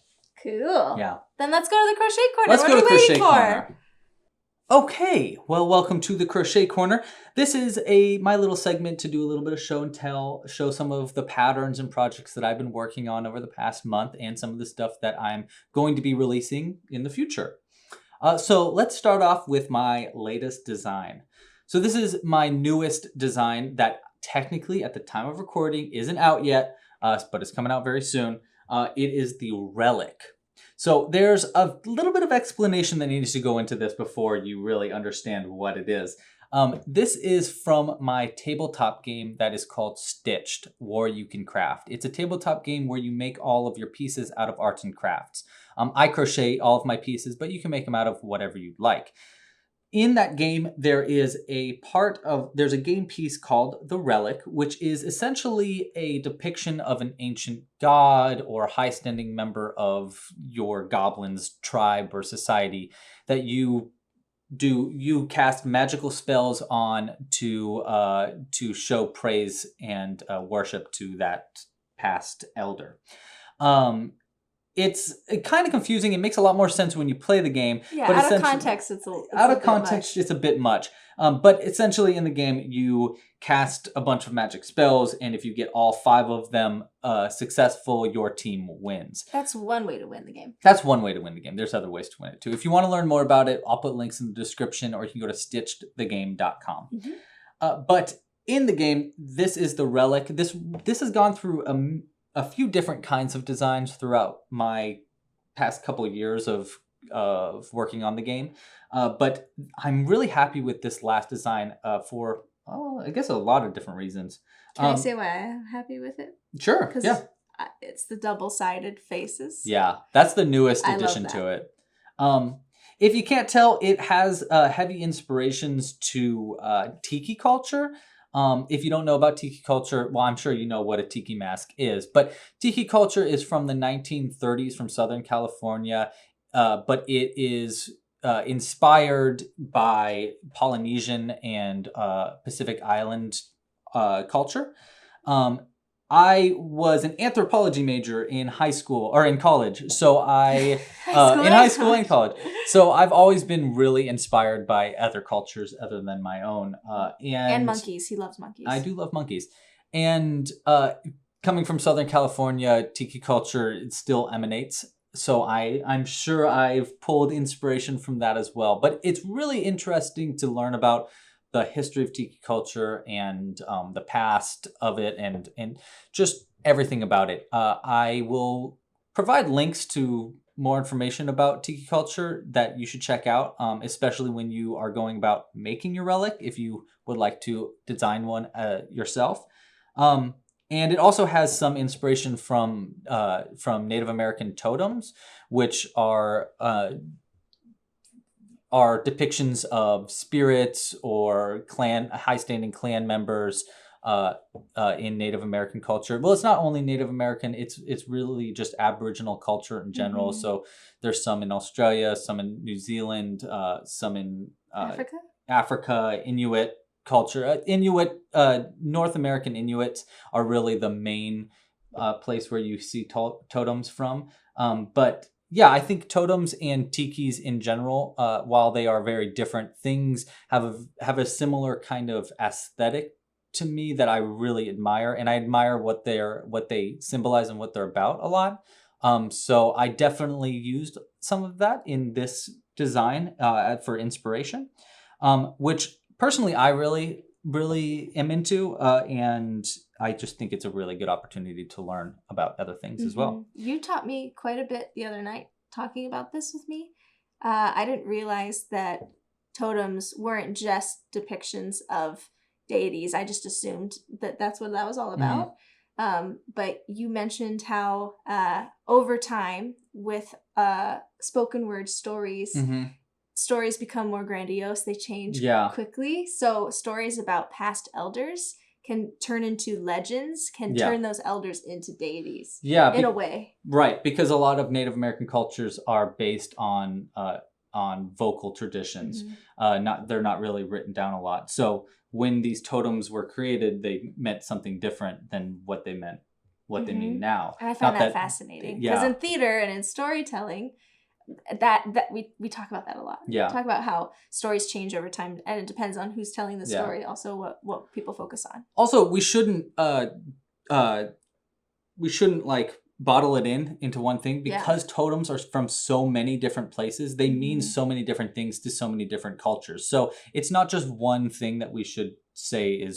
Cool. Yeah. Then let's go to the Crochet Corner. Let's go to Crochet Corner. For? Okay, well, welcome to the Crochet Corner. This is my little segment to do a little bit of show and tell, show some of the patterns and projects that I've been working on over the past month and some of the stuff that I'm going to be releasing in the future. So let's start off with my latest design. So this is my newest design that technically at the time of recording isn't out yet, but it's coming out very soon. It is the Relic. So there's a little bit of explanation that needs to go into this before you really understand what it is. This is from my tabletop game that is called Stitched, War You Can Craft. It's a tabletop game where you make all of your pieces out of arts and crafts. I crochet all of my pieces, but you can make them out of whatever you'd like. In that game, there's a game piece called the Relic, which is essentially a depiction of an ancient god or high-standing member of your goblin's tribe or society that you cast magical spells on to show praise and worship to that past elder. It's kind of confusing. It makes a lot more sense when you play the game. Yeah, but out of context, it's a bit much. But essentially in the game, you cast a bunch of magic spells, and if you get all 5 of them successful, your team wins. That's one way to win the game. That's one way to win the game. There's other ways to win it too. If you want to learn more about it, I'll put links in the description, or you can go to stitchedthegame.com. But in the game, this is the Relic. This has gone through a few different kinds of designs throughout my past couple of years of working on the game. But I'm really happy with this last design for, I guess, a lot of different reasons. Can I say why I'm happy with it? Sure, yeah. it's the double-sided faces. Yeah, that's the newest I love addition that. to it. If you can't tell, it has heavy inspirations to tiki culture. If you don't know about tiki culture, well, I'm sure you know what a tiki mask is. But tiki culture is from the 1930s from Southern California, but it is inspired by Polynesian and Pacific Island culture. I was an anthropology major in high school or in college. So in high school and college. So I've always been really inspired by other cultures other than my own. And monkeys. He loves monkeys. I do love monkeys. And coming from Southern California, tiki culture, it still emanates. So I'm sure I've pulled inspiration from that as well. But it's really interesting to learn about the history of tiki culture and the past of it and just everything about it. I will provide links to more information about tiki culture that you should check out, especially when you are going about making your relic, if you would like to design one yourself. And it also has some inspiration from Native American totems, which are depictions of spirits or high-standing clan members in Native American culture. Well, it's not only Native American; it's really just Aboriginal culture in general. Mm-hmm. So there's some in Australia, some in New Zealand, some in Africa, Inuit culture. North American Inuits are really the main place where you see totems from. But yeah, I think totems and tikis in general, while they are very different things, have a similar kind of aesthetic to me that I really admire, and I admire what they symbolize and what they're about a lot. So I definitely used some of that in this design for inspiration, which personally I really am into, and I just think it's a really good opportunity to learn about other things as well. You taught me quite a bit the other night talking about this with me. I didn't realize that totems weren't just depictions of deities. I just assumed that that's what that was all about. But you mentioned how over time with spoken word stories, stories become more grandiose. They change quickly. So stories about past elders can turn into legends, can turn those elders into deities. Yeah, in a way. Right, because a lot of Native American cultures are based on vocal traditions. They're not really written down a lot. So when these totems were created, they meant something different than what they meant, they mean now. And I find that fascinating because in theater and in storytelling, that we talk about that a lot. Yeah, we talk about how stories change over time, and it depends on who's telling the story. Also, what people focus on. Also, we shouldn't like bottle it into one thing because totems are from so many different places. They mean so many different things to so many different cultures. So it's not just one thing that we should say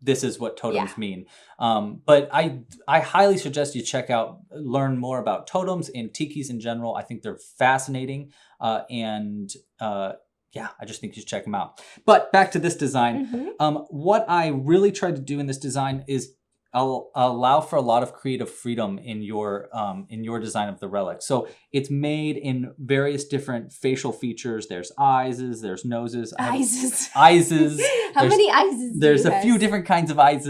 this is what totems mean. But I highly suggest you learn more about totems and tikis in general. I think they're fascinating. I just think you should check them out. But back to this design. What I really tried to do in this design is allow for a lot of creative freedom in your design of the relic. So it's made in various different facial features. There's eyes, there's noses. Eyes. How many eyes? There's a few different kinds of eyes.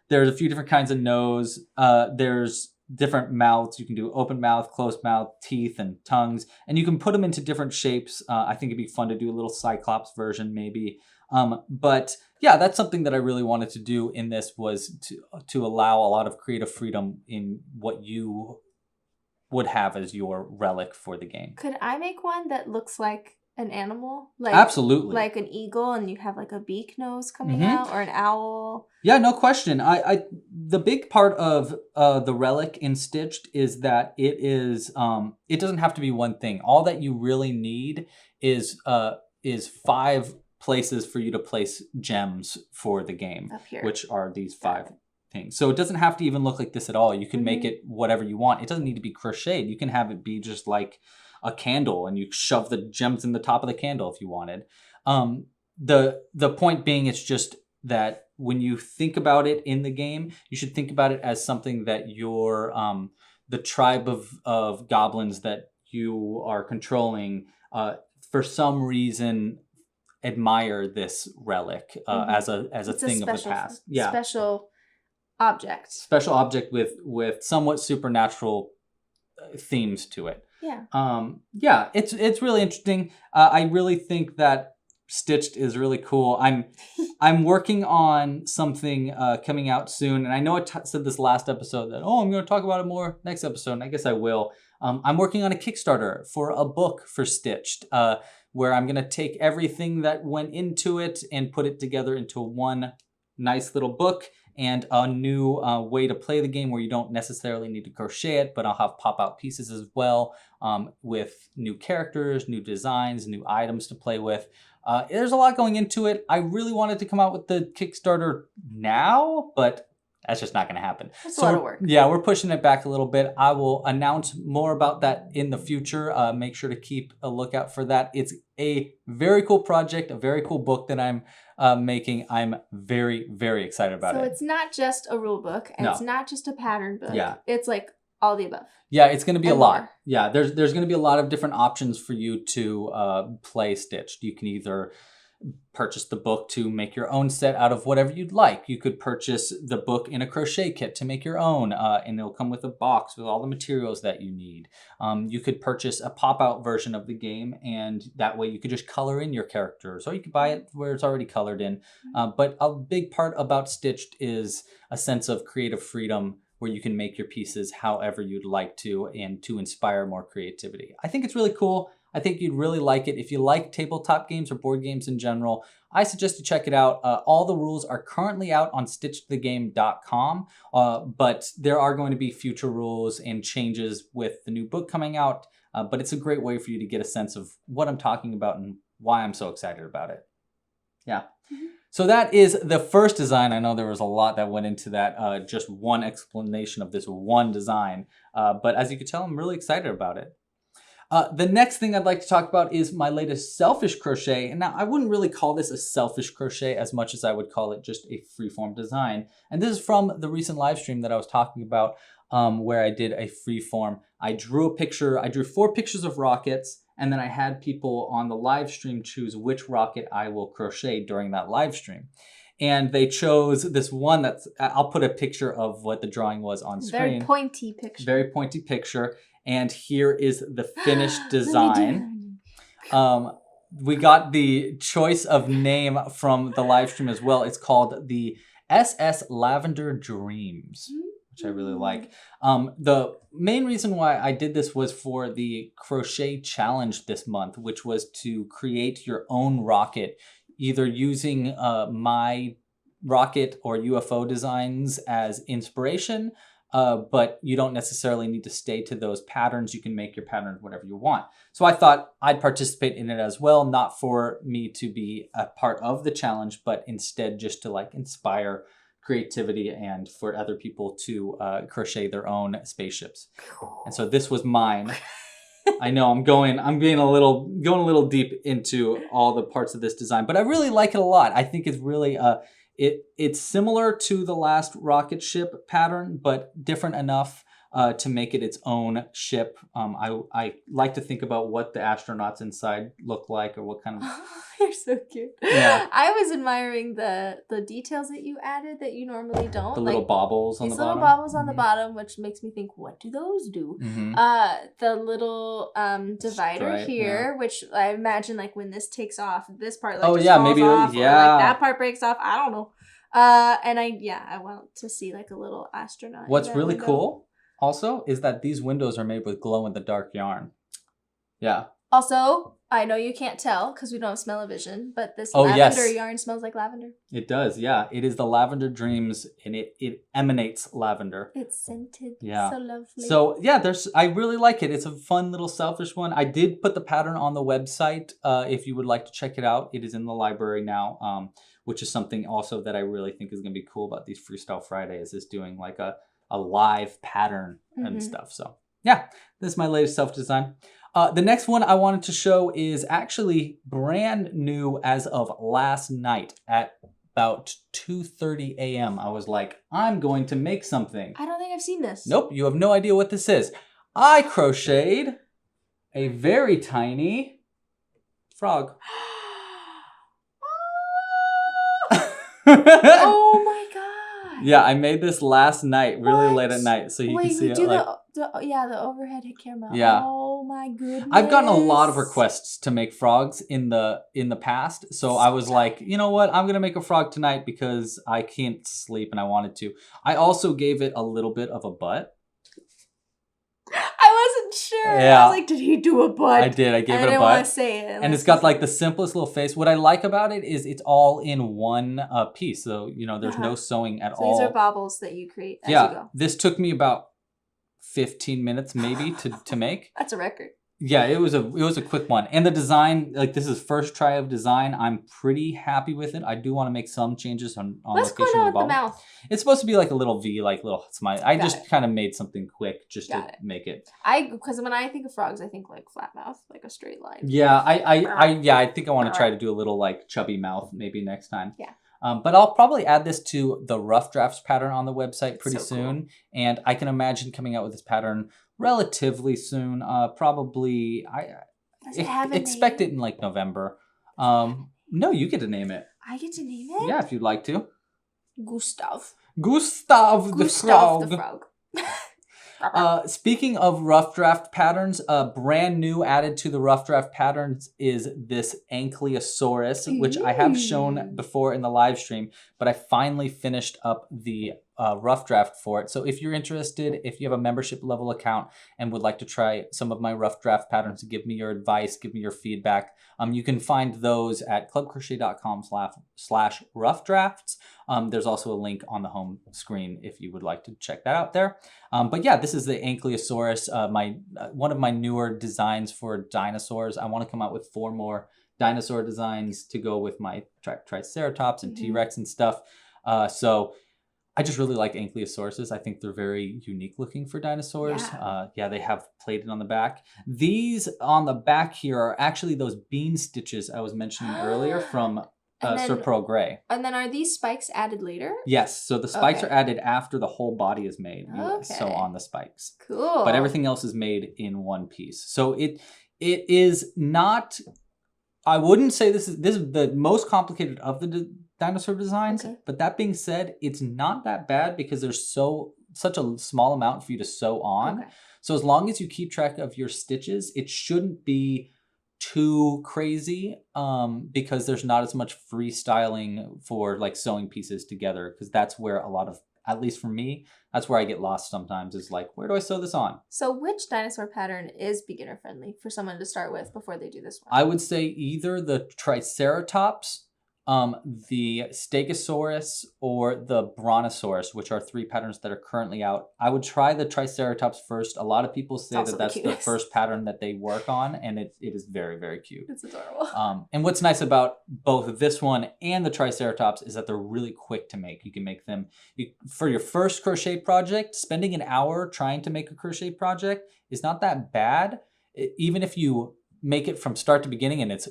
There's a few different kinds of nose. There's different mouths. You can do open mouth, closed mouth, teeth, and tongues. And you can put them into different shapes. I think it'd be fun to do a little Cyclops version maybe. But yeah, that's something that I really wanted to do in this was to allow a lot of creative freedom in what you would have as your relic for the game. Could I make one that looks like an animal? Absolutely. Like an eagle and you have like a beak nose coming out, or an owl? Yeah, no question. The big part of the relic in Stitched is that it is it doesn't have to be one thing. All that you really need is 5 places for you to place gems for the game, which are these 5 things. So it doesn't have to even look like this at all. You can make it whatever you want. It doesn't need to be crocheted. You can have it be just like a candle and you shove the gems in the top of the candle if you wanted. The point being, it's just that when you think about it in the game, you should think about it as something that your the tribe of goblins that you are controlling for some reason admire this relic as a thing of the past. Yeah, special object with somewhat supernatural themes to it. Yeah. It's really interesting. I really think that Stitched is really cool. I'm working on something coming out soon, and I know I said this last episode that I'm going to talk about it more next episode, and I guess I will. I'm working on a Kickstarter for a book for Stitched, where I'm going to take everything that went into it and put it together into one nice little book and a new way to play the game where you don't necessarily need to crochet it, but I'll have pop-out pieces as well with new characters, new designs, new items to play with. There's a lot going into it. I really wanted to come out with the Kickstarter now, but that's just not going to happen. It's a lot of work. Yeah, we're pushing it back a little bit. I will announce more about that in the future. Make sure to keep a lookout for that. It's a very cool project, a very cool book that I'm making. I'm very, very excited about it. So it's not just a rule book, and it's not just a pattern book. Yeah. It's like all the above. Yeah, it's going to be and a lot. More. Yeah, there's going to be a lot of different options for you to play Stitched. You can either purchase the book to make your own set out of whatever you'd like. You could purchase the book in a crochet kit to make your own, and it'll come with a box with all the materials that you need. You could purchase a pop-out version of the game, and that way you could just color in your characters, or you could buy it where it's already colored in. But a big part about Stitched is a sense of creative freedom where you can make your pieces however you'd like to and to inspire more creativity. I think it's really cool. I think you'd really like it. If you like tabletop games or board games in general, I suggest you check it out. All the rules are currently out on stitchedthegame.com, but there are going to be future rules and changes with the new book coming out. But it's a great way for you to get a sense of what I'm talking about and why I'm so excited about it. Yeah. So that is the first design. I know there was a lot that went into that, just one explanation of this one design. But as you can tell, I'm really excited about it. The next thing I'd like to talk about is my latest selfish crochet. And now I wouldn't really call this a selfish crochet as much as I would call it just a freeform design. And this is from the recent live stream that I was talking about, where I did a freeform. I drew 4 pictures of rockets, and then I had people on the live stream choose which rocket I will crochet during that live stream. And they chose this one that's, I'll put a picture of what the drawing was on screen. Very pointy picture. Very pointy picture. And here is the finished design. We got the choice of name from the live stream as well. It's called the SS Lavender Dreams, which I really like. The main reason why I did this was for the crochet challenge this month, which was to create your own rocket, either using my rocket or UFO designs as inspiration, but you don't necessarily need to stay to those patterns. You can make your pattern whatever you want. So I thought I'd participate in it as well, not for me to be a part of the challenge, but instead just to like inspire creativity and for other people to crochet their own spaceships. And so this was mine. I know I'm going a little deep into all the parts of this design, but I really like it a lot. I think it's really it's similar to the last rocket ship pattern, but different enough to make it its own ship. I like to think about what the astronauts inside look like, or what kind of... You're so cute. Yeah. I was admiring the details that you added that you normally don't. The little baubles on the bottom. These little baubles on the bottom, which makes me think, what do those do? The little divider here, which I imagine like when this takes off, this part like just falls off, or, like that part breaks off. I don't know. And I want to see like a little astronaut. What's really cool also is that these windows are made with glow-in-the-dark yarn. Yeah. Also, I know you can't tell because we don't have smell-o-vision, but this lavender yarn smells like lavender. It does, yeah. It is the Lavender Dreams, and it emanates lavender. It's scented. Yeah. So lovely. So, yeah, I really like it. It's a fun little selfish one. I did put the pattern on the website if you would like to check it out. It is in the library now, which is something also that I really think is going to be cool about these Freestyle Fridays, is doing like a live pattern and stuff. So, yeah, this is my latest self-design. The next one I wanted to show is actually brand new as of last night at about 2:30 a.m. I was like, I'm going to make something. I don't think I've seen this. Nope, you have no idea what this is. I crocheted a very tiny frog. Oh my god! Yeah, I made this last night, really late at night, so you can see it. The overhead camera. Yeah. Oh my goodness! I've gotten a lot of requests to make frogs in the past, so I was like, you know what? I'm gonna make a frog tonight because I can't sleep and I wanted to. I also gave it a little bit of a butt. I wasn't sure. Yeah. I was like, did he do a butt? I did. I gave it a butt. I didn't want to say it. And it's got like the simplest little face. What I like about it is it's all in one piece. So, there's no sewing at all. These are baubles that you create as you go. This took me about 15 minutes maybe to make. That's a record. Yeah, it was a quick one. And the design, like this is first try of design. I'm pretty happy with it. I do want to make some changes on What's location going on of the with the bauble. mouth? It's supposed to be like a little V, like little smile. I just kind of made something quick just to make it. Because when I think of frogs, I think like flat mouth, like a straight line. Yeah, I think I want to try to do a little like chubby mouth maybe next time. Yeah. But I'll probably add this to the rough drafts pattern on the website pretty soon. Cool. And I can imagine coming out with this pattern relatively soon. Probably expect it in like November. No, you get to name it. I get to name it? Yeah, if you'd like to. Gustav the frog. Speaking of rough draft patterns, brand new added to the rough draft patterns is this Ankylosaurus, which I have shown before in the live stream, but I finally finished up the rough draft for it. So if you're interested, if you have a membership level account and would like to try some of my rough draft patterns, give me your advice, give me your feedback, you can find those at clubcrochet.com/rough drafts. There's also a link on the home screen if you would like to check that out there. But yeah, this is the Ankylosaurus, one of my newer designs for dinosaurs. I want to come out with 4 more dinosaur designs to go with my Triceratops and T-Rex and stuff. So I just really like Ankylosauruses. I think they're very unique looking for dinosaurs. Yeah, they have plated on the back. These on the back here are actually those bean stitches I was mentioning earlier from Sir Purl Grey. And then are these spikes added later? Yes, so the spikes are added after the whole body is made. You sew on the spikes. Cool. But everything else is made in one piece. So it is not... I wouldn't say this is the most complicated of the dinosaur designs, but that being said, it's not that bad because there's such a small amount for you to sew on. So as long as you keep track of your stitches, it shouldn't be too crazy because there's not as much freestyling for like sewing pieces together, because that's where a lot of, at least for me, that's where I get lost sometimes, is like, where do I sew this on? So which dinosaur pattern is beginner friendly for someone to start with before they do this one? I would say either the Triceratops, the Stegosaurus, or the Brontosaurus, which are 3 patterns that are currently out. I would try the Triceratops first. A lot of people say that that's the first pattern that they work on, and it is very, very cute. It's adorable. And what's nice about both this one and the Triceratops is that they're really quick to make. You can make them for your first crochet project. Spending an hour trying to make a crochet project is not that bad. Even if you make it from start to beginning and it's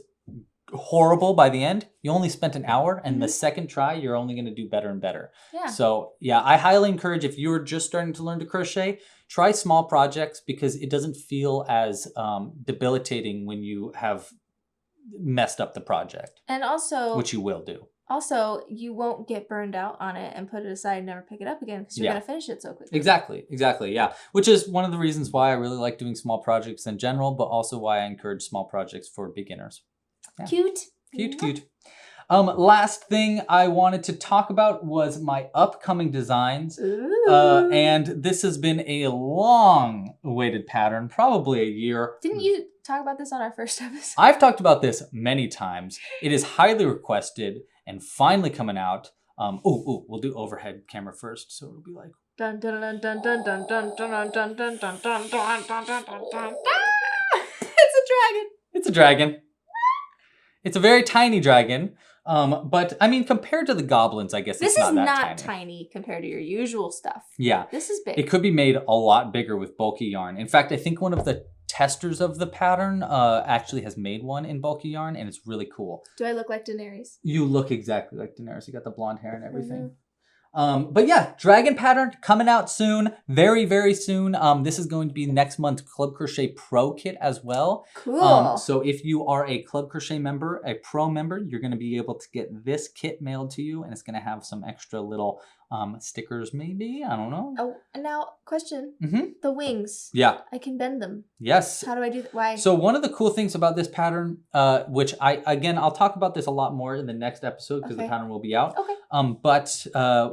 horrible by the end, you only spent an hour, and the second try you're only going to do better and better. So yeah, I highly encourage, if you're just starting to learn to crochet, try small projects because it doesn't feel as debilitating when you have messed up the project, and also, which you will do. Also, you won't get burned out on it and put it aside and never pick it up again because you're going to finish it so quickly. Exactly, yeah. Which is one of the reasons why I really like doing small projects in general, but also why I encourage small projects for beginners. Yeah. Cute. Last thing I wanted to talk about was my upcoming designs. And this has been a long-awaited pattern, probably a year. Didn't you talk about this on our first episode? I've talked about this many times. It is highly requested and finally coming out. We'll do overhead camera first, so it'll be like... Dun dun dun dun dun dun dun dun dun dun dun dun dun dun. It's a dragon. It's a dragon. It's a very tiny dragon. But I mean, compared to the goblins, I guess this it's is not not that tiny compared to your usual stuff. Yeah. This is big. It could be made a lot bigger with bulky yarn. In fact, I think one of the testers of the pattern actually has made one in bulky yarn, and it's really cool. Do I look like Daenerys? You look exactly like Daenerys. You got the blonde hair and everything. But yeah, dragon pattern coming out soon, very, very soon. This is going to be next month's Club Crochet Pro kit as well. Cool. So if you are a Club Crochet member, a Pro member, you're going to be able to get this kit mailed to you, and it's going to have some extra little stickers maybe. I don't know. Oh, and now question. The wings. Yeah. I can bend them. Yes. How do I do that? Why? So one of the cool things about this pattern, which I'll talk about this a lot more in the next episode because the pattern will be out. Okay. But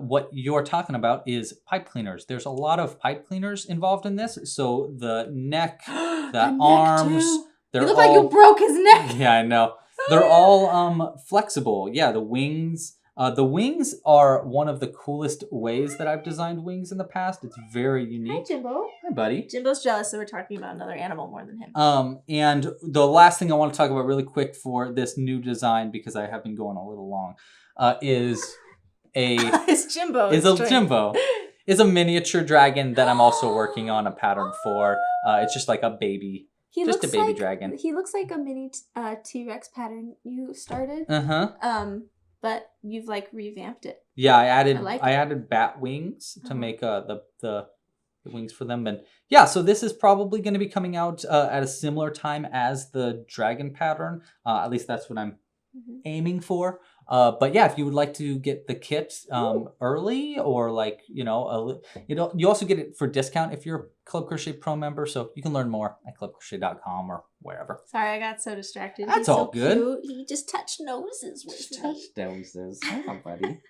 what you're talking about is pipe cleaners. There's a lot of pipe cleaners involved in this. So the neck, the arms, you look like you broke his neck. Yeah, I know. They're all flexible. Yeah, the wings. The wings are one of the coolest ways that I've designed wings in the past. It's very unique. Hi, Jimbo. Hi, buddy. Jimbo's jealous that we're talking about another animal more than him. And the last thing I want to talk about really quick for this new design, because I have been going a little long, is It's Jimbo. Is a miniature dragon that I'm also working on a pattern for. It's just like a baby. Just a baby dragon. He looks like a mini T-Rex pattern you started. But you've like revamped it. Yeah, I added bat wings to make the wings for them, and yeah, so this is probably going to be coming out at a similar time as the dragon pattern. At least that's what I'm aiming for. But yeah, if you would like to get the kit early, or like you also get it for discount if you're a Club Crochet Pro member. So you can learn more at clubcrochet.com or wherever. Sorry, I got so distracted. That's all good. Cute. He just touched noses with me. Touched noses. Come on, buddy.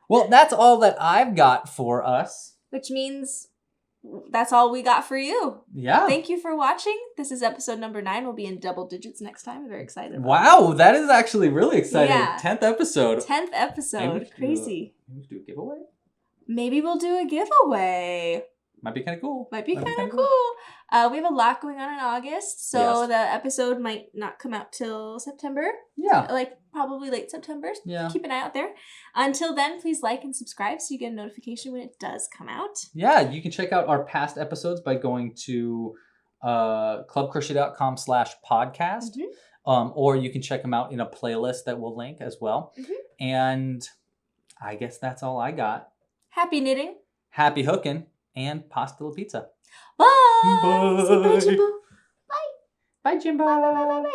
Well, that's all that I've got for us. Which means that's all we got for you. Yeah. Thank you for watching. This is episode number 9. We'll be in double digits next time. I'm very excited about Wow, that is actually really exciting. Yeah. 10th episode. 10th episode. Crazy. Maybe do a giveaway? Maybe we'll do a giveaway. Might be kind of cool. Might be kind of cool. We have a lot going on in August, so the episode might not come out till September. Yeah. Like probably late September. Yeah. Keep an eye out there. Until then, please like and subscribe so you get a notification when it does come out. Yeah, you can check out our past episodes by going to clubcrochet.com/podcast. Or you can check them out in a playlist that we'll link as well. And I guess that's all I got. Happy knitting. Happy hooking. And pasta la pizza. Bye. Bye. Say bye, Jimbo. Bye. Bye, Jimbo. Bye.